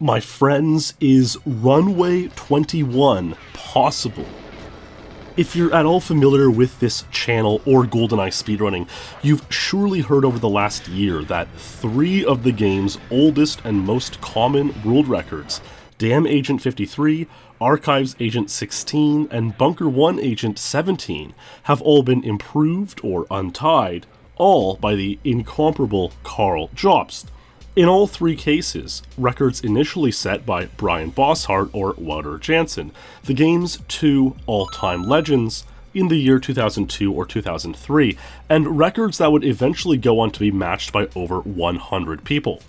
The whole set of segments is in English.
My friends, is Runway 21 possible? If you're at all familiar with this channel or GoldenEye speedrunning, you've surely heard over the last year that 3 of the game's oldest and most common world records, Dam Agent 53, Archives Agent 16, and Bunker 1 Agent 17, have all been improved or untied, all by the incomparable Carl Jobst. In all 3 cases, records initially set by Bryan Bosshardt or Wouter Jansen, the game's 2 all-time legends, in the year 2002 or 2003, and records that would eventually go on to be matched by over 100 people.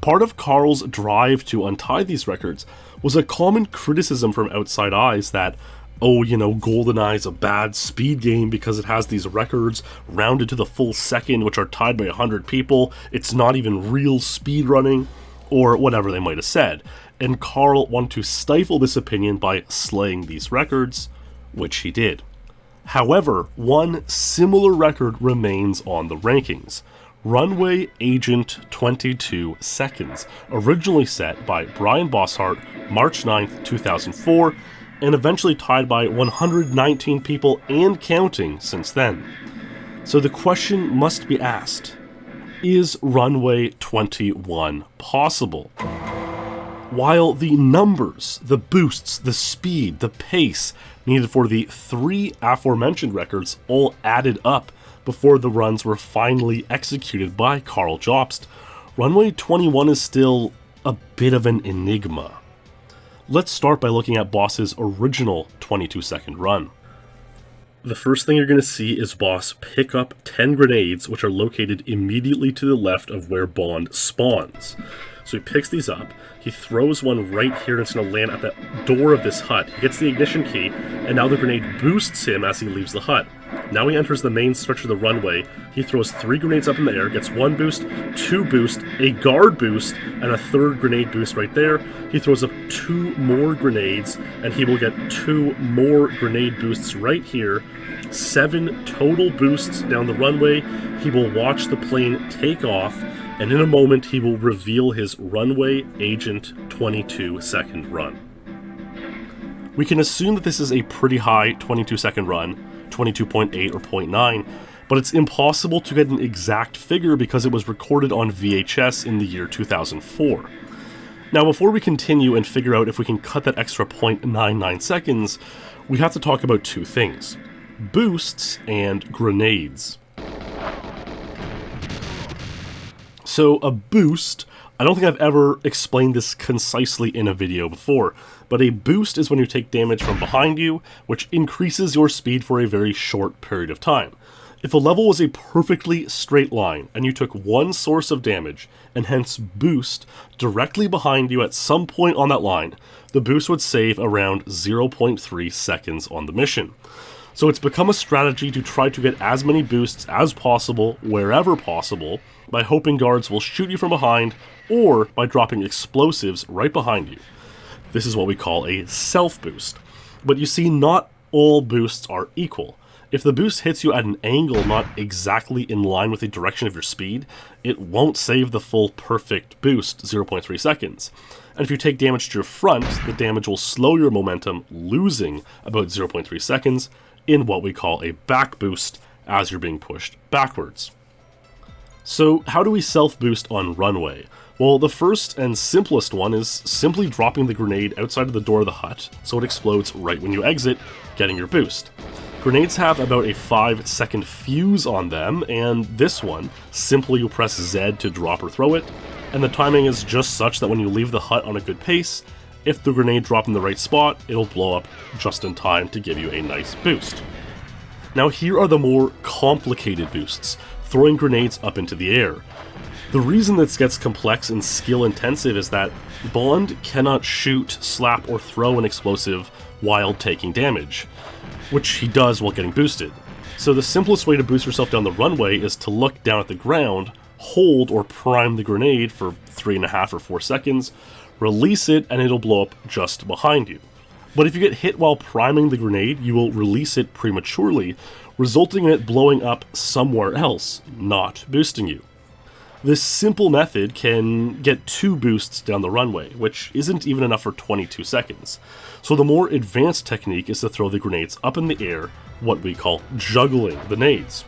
Part of Carl's drive to untie these records was a common criticism from outside eyes that, GoldenEye's a bad speed game because it has these records rounded to the full second which are tied by 100 people, it's not even real speedrunning, or whatever they might have said. And Carl wanted to stifle this opinion by slaying these records, which he did. However, one similar record remains on the rankings. Runway Agent 22 seconds, originally set by Bryan Bosshardt March 9th, 2004, and eventually tied by 119 people and counting since then. So the question must be asked, is Runway 21 possible? While the numbers, the boosts, the speed, the pace needed for the 3 aforementioned records all added up before the runs were finally executed by Carl Jobst, Runway 21 is still a bit of an enigma. Let's start by looking at Boss's original 22-second run. The first thing you're going to see is Boss pick up 10 grenades, which are located immediately to the left of where Bond spawns. So he picks these up, he throws one right here and it's going to land at the door of this hut. He gets the ignition key, and now the grenade boosts him as he leaves the hut. Now he enters the main stretch of the runway. He throws 3 grenades up in the air, gets 1 boost, 2 boost, a guard boost, and a 3rd grenade boost right there. He throws up 2 more grenades, and he will get 2 more grenade boosts right here. 7 total boosts down the runway. He will watch the plane take off, and in a moment he will reveal his Runway Agent 22-second run. We can assume that this is a pretty high 22-second run, 22.8 or 0.9, but it's impossible to get an exact figure because it was recorded on VHS in the year 2004. Now, before we continue and figure out if we can cut that extra 0.99 seconds, we have to talk about 2 things: boosts and grenades. So a boost, I don't think I've ever explained this concisely in a video before, but a boost is when you take damage from behind you, which increases your speed for a very short period of time. If a level was a perfectly straight line, and you took one source of damage, and hence boost, directly behind you at some point on that line, the boost would save around 0.3 seconds on the mission. So it's become a strategy to try to get as many boosts as possible, wherever possible, by hoping guards will shoot you from behind, or by dropping explosives right behind you. This is what we call a self-boost. But you see, not all boosts are equal. If the boost hits you at an angle not exactly in line with the direction of your speed, it won't save the full perfect boost, 0.3 seconds. And if you take damage to your front, the damage will slow your momentum, losing about 0.3 seconds in what we call a back boost as you're being pushed backwards. So how do we self-boost on Runway? Well, the first and simplest one is simply dropping the grenade outside of the door of the hut so it explodes right when you exit, getting your boost. Grenades have about a 5-second fuse on them, and this one, simply you press Z to drop or throw it, and the timing is just such that when you leave the hut on a good pace, if the grenade dropped in the right spot, it'll blow up just in time to give you a nice boost. Now here are the more complicated boosts, throwing grenades up into the air. The reason this gets complex and skill intensive is that Bond cannot shoot, slap, or throw an explosive while taking damage, which he does while getting boosted. So the simplest way to boost yourself down the runway is to look down at the ground, hold or prime the grenade for 3.5 or 4 seconds, release it, and it'll blow up just behind you. But if you get hit while priming the grenade, you will release it prematurely, resulting in it blowing up somewhere else, not boosting you. This simple method can get 2 boosts down the runway, which isn't even enough for 22 seconds. So the more advanced technique is to throw the grenades up in the air, what we call juggling the nades.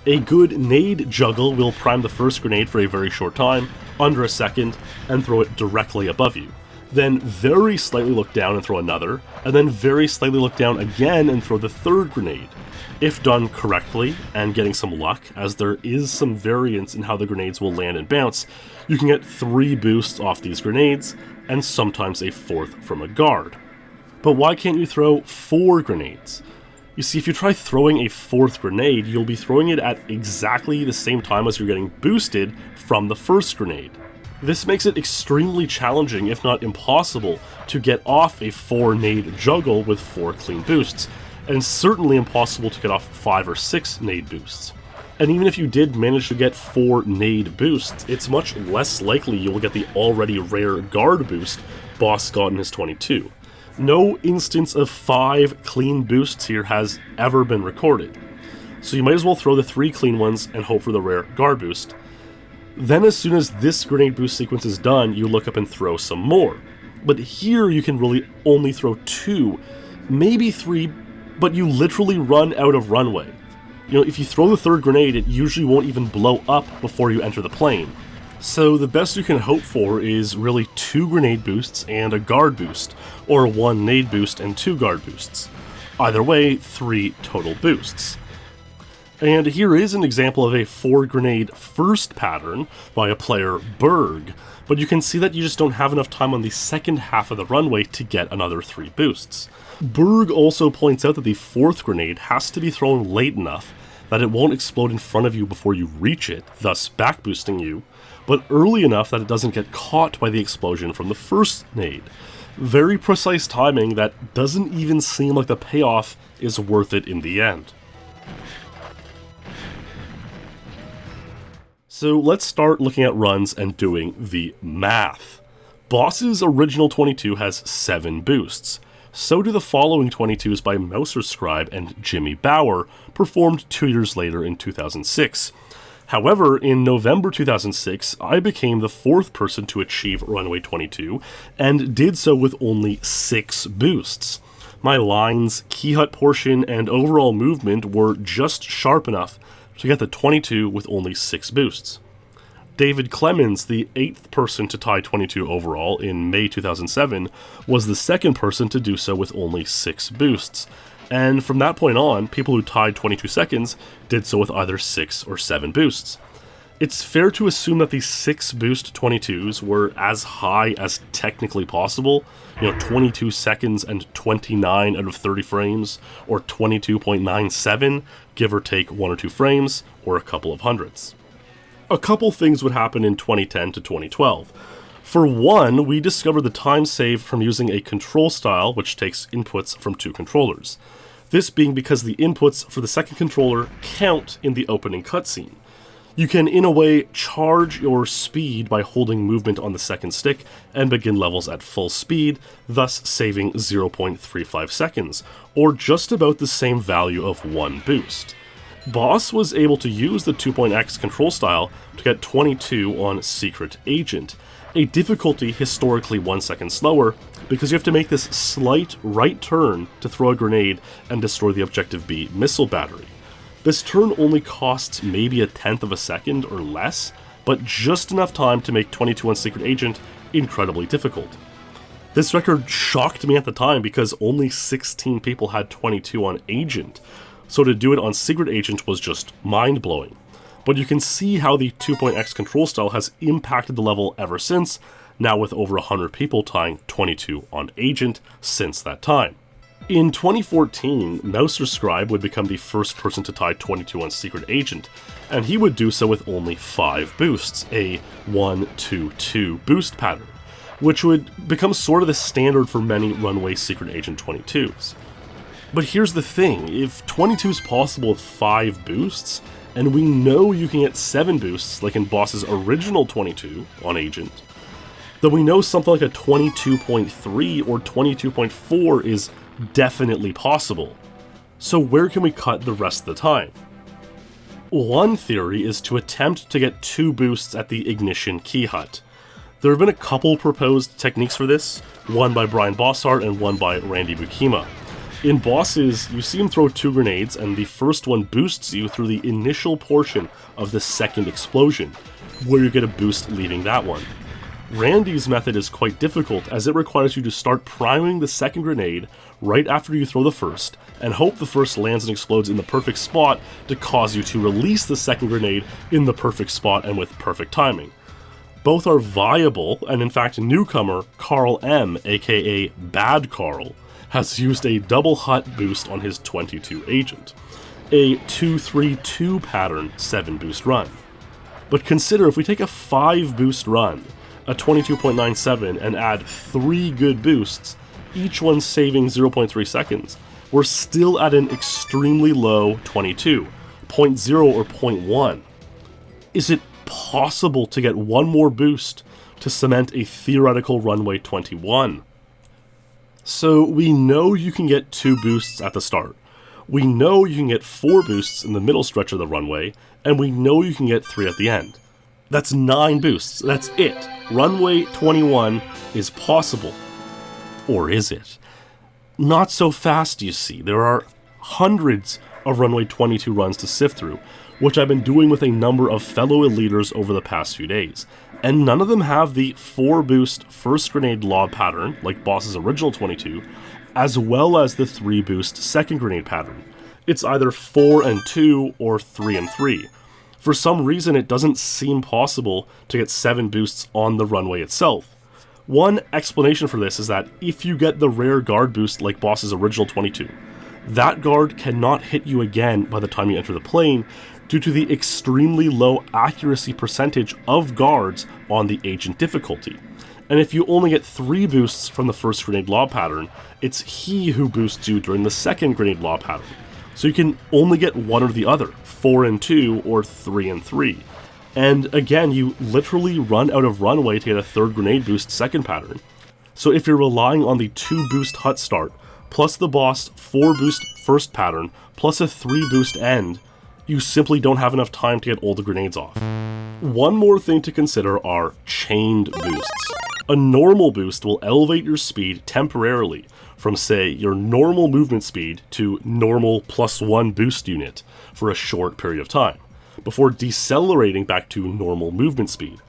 A good nade juggle will prime the first grenade for a very short time, under a second, and throw it directly above you. Then very slightly look down and throw another, and then very slightly look down again and throw the third grenade. If done correctly, and getting some luck, as there is some variance in how the grenades will land and bounce, you can get 3 boosts off these grenades, and sometimes a 4th from a guard. But why can't you throw 4 grenades? You see, if you try throwing a 4th grenade, you'll be throwing it at exactly the same time as you're getting boosted from the first grenade. This makes it extremely challenging, if not impossible, to get off a 4 nade juggle with 4 clean boosts, and certainly impossible to get off 5 or 6 nade boosts. And even if you did manage to get 4 nade boosts, it's much less likely you will get the already rare guard boost Boss got in his 22. No instance of 5 clean boosts here has ever been recorded. So you might as well throw the 3 clean ones and hope for the rare guard boost. Then as soon as this grenade boost sequence is done, you look up and throw some more. But here you can really only throw 2, maybe 3, but you literally run out of runway. You know, if you throw the 3rd grenade, it usually won't even blow up before you enter the plane. So the best you can hope for is really 2 grenade boosts and a guard boost, or 1 nade boost and 2 guard boosts. Either way, 3 total boosts. And here is an example of a 4 grenade first pattern by a player Berg, but you can see that you just don't have enough time on the second half of the runway to get another 3 boosts. Berg also points out that the 4th grenade has to be thrown late enough that it won't explode in front of you before you reach it, thus back boosting you, but early enough that it doesn't get caught by the explosion from the first nade. Very precise timing that doesn't even seem like the payoff is worth it in the end. So let's start looking at runs and doing the math. Boss's original 22 has 7 boosts. So do the following 22s by Mouser Scribe and Jimmy Bauer, performed 2 years later in 2006. However, in November 2006, I became the 4th person to achieve Runway 22, and did so with only 6 boosts. My lines, key hut portion, and overall movement were just sharp enough to get the 22 with only 6 boosts. David Clemens, the 8th person to tie 22 overall in May 2007, was the 2nd person to do so with only 6 boosts. And from that point on, people who tied 22 seconds did so with either 6 or 7 boosts. It's fair to assume that the 6 boost 22s were as high as technically possible, 22 seconds and 29 out of 30 frames, or 22.97, give or take 1 or 2 frames, or a couple of hundredths. A couple things would happen in 2010 to 2012. For one, we discovered the time saved from using a control style which takes inputs from 2 controllers. This being because the inputs for the second controller count in the opening cutscene. You can, in a way, charge your speed by holding movement on the second stick and begin levels at full speed, thus saving 0.35 seconds, or just about the same value of 1 boost. Boss was able to use the 2.x control style to get 22 on Secret Agent, a difficulty historically 1 second slower, because you have to make this slight right turn to throw a grenade and destroy the Objective B missile battery. This turn only costs maybe 1/10 of a second or less, but just enough time to make 22 on Secret Agent incredibly difficult. This record shocked me at the time because only 16 people had 22 on Agent, so to do it on Secret Agent was just mind-blowing. But you can see how the 2.x control style has impacted the level ever since, now with over 100 people tying 22 on Agent since that time. In 2014, Mouser Scribe would become the first person to tie 22 on Secret Agent, and he would do so with only 5 boosts, a 1-2-2 boost pattern, which would become sort of the standard for many Runway Secret Agent 22s. But here's the thing, if 22 is possible with 5 boosts, and we know you can get 7 boosts, like in Boss's original 22 on Agent, then we know something like a 22.3 or 22.4 is definitely possible. So where can we cut the rest of the time? One theory is to attempt to get 2 boosts at the ignition key hut. There have been a couple proposed techniques for this, one by Bryan Bosshardt and one by Randy Bukima. In bosses, you see him throw 2 grenades, and the first one boosts you through the initial portion of the second explosion, where you get a boost leaving that one. Randy's method is quite difficult, as it requires you to start priming the second grenade right after you throw the first, and hope the first lands and explodes in the perfect spot to cause you to release the second grenade in the perfect spot and with perfect timing. Both are viable, and in fact newcomer Carl M, aka Bad Carl, has used a double hut boost on his 22 agent, a 2-3-2 pattern 7 boost run. But consider if we take a 5 boost run, a 22.97, and add 3 good boosts, each one saving 0.3 seconds, we're still at an extremely low 22, 0.0 or 0.1. Is it possible to get one more boost to cement a theoretical runway 21? So we know you can get 2 boosts at the start. We know you can get 4 boosts in the middle stretch of the runway, and we know you can get 3 at the end. That's 9 boosts. That's it. Runway 21 is possible. Or is it? Not so fast, you see. There are hundreds of Runway 22 runs to sift through, which I've been doing with a number of fellow eliters over the past few days, and none of them have the 4 boost first grenade lob pattern, like Boss's original 22, as well as the 3 boost second grenade pattern. It's either 4 and 2 or 3 and 3. For some reason, it doesn't seem possible to get 7 boosts on the runway itself. One explanation for this is that if you get the rare guard boost like Boss's original 22, that guard cannot hit you again by the time you enter the plane due to the extremely low accuracy percentage of guards on the agent difficulty. And if you only get 3 boosts from the first grenade lob pattern, it's he who boosts you during the second grenade lob pattern. So you can only get one or the other, 4 and 2 or 3 and 3. And again, you literally run out of runway to get a 3rd grenade boost second pattern. So if you're relying on the 2 boost hut start, plus the boss 4 boost first pattern, plus a 3 boost end, you simply don't have enough time to get all the grenades off. One more thing to consider are chained boosts. A normal boost will elevate your speed temporarily from, say, your normal movement speed to normal +1 boost unit for a short period of time, before decelerating back to normal movement speed.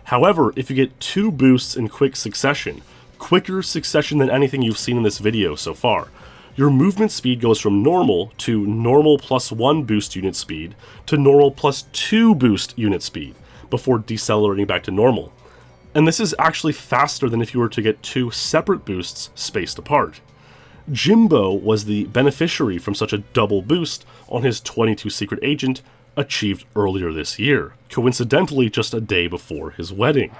However, if you get 2 boosts in quick succession, quicker succession than anything you've seen in this video so far, your movement speed goes from normal to normal +1 boost unit speed to normal +2 boost unit speed, before decelerating back to normal. And this is actually faster than if you were to get 2 separate boosts spaced apart. Jimbo was the beneficiary from such a double boost on his 22 secret agent achieved earlier this year, coincidentally just a day before his wedding.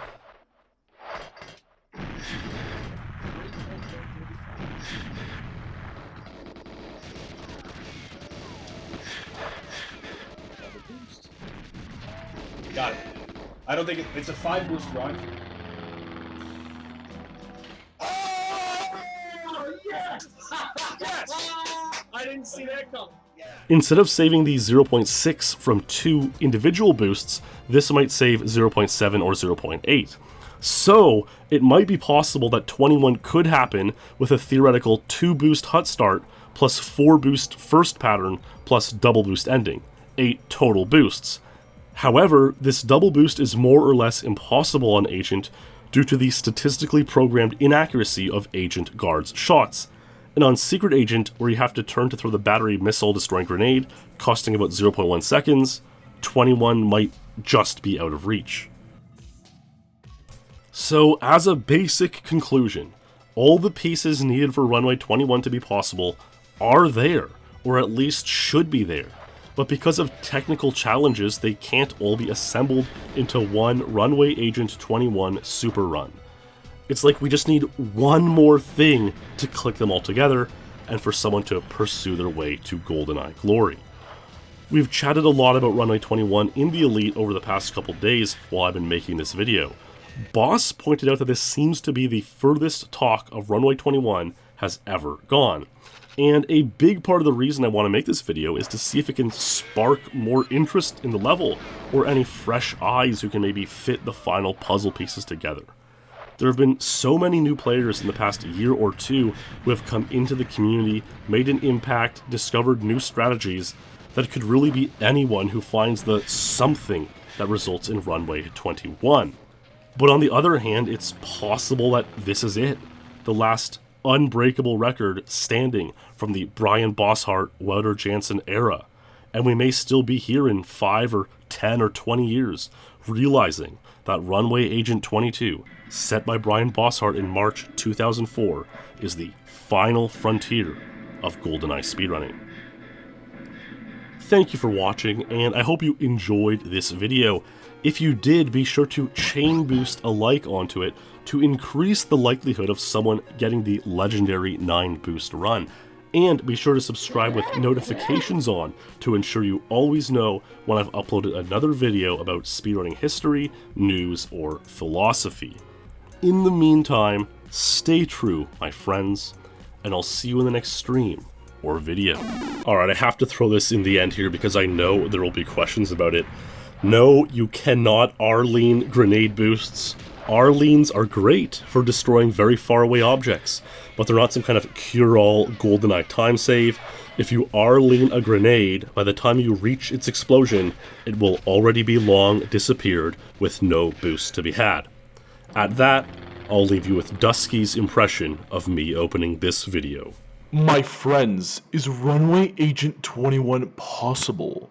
Got it. I don't think it's a 5 boost run. Oh, yes! Yes! I didn't see that coming. Instead of saving the 0.6 from 2 individual boosts, this might save 0.7 or 0.8. So, it might be possible that 21 could happen with a theoretical 2 boost hut start plus 4 boost first pattern plus double boost ending, 8 total boosts. However, this double boost is more or less impossible on Agent due to the statistically programmed inaccuracy of Agent Guard's shots. And on Secret Agent, where you have to turn to throw the battery missile destroying grenade, costing about 0.1 seconds, 21 might just be out of reach. So, as a basic conclusion, all the pieces needed for Runway 21 to be possible are there, or at least should be there. But because of technical challenges, they can't all be assembled into one Runway Agent 21 super run. It's like we just need one more thing to click them all together, and for someone to pursue their way to GoldenEye glory. We've chatted a lot about Runway 21 in the Elite over the past couple days while I've been making this video. Boss pointed out that this seems to be the furthest talk of Runway 21 has ever gone. And a big part of the reason I want to make this video is to see if it can spark more interest in the level, or any fresh eyes who can maybe fit the final puzzle pieces together. There have been so many new players in the past year or two who have come into the community, made an impact, discovered new strategies, that it could really be anyone who finds the something that results in Runway 21. But on the other hand, it's possible that this is it, the last unbreakable record standing from the Bryan Bosshardt, Wouter Jansen era, and we may still be here in 5 or 10 or 20 years, realizing that Runway Agent 22, set by Bryan Bosshardt in March 2004, is the final frontier of GoldenEye speedrunning. Thank you for watching, and I hope you enjoyed this video. If you did, be sure to chain boost a like onto it to increase the likelihood of someone getting the legendary 9 boost run. And be sure to subscribe with notifications on to ensure you always know when I've uploaded another video about speedrunning history, news, or philosophy. In the meantime, stay true, my friends, and I'll see you in the next stream or video. Alright, I have to throw this in the end here because I know there will be questions about it. No, you cannot Arlene grenade boosts. Arlenes are great for destroying very far away objects, but they're not some kind of cure-all GoldenEye time save. If you Arlene a grenade, by the time you reach its explosion, it will already be long disappeared with no boost to be had. At that, I'll leave you with Dusky's impression of me opening this video. My friends, is Runway Agent 21 possible?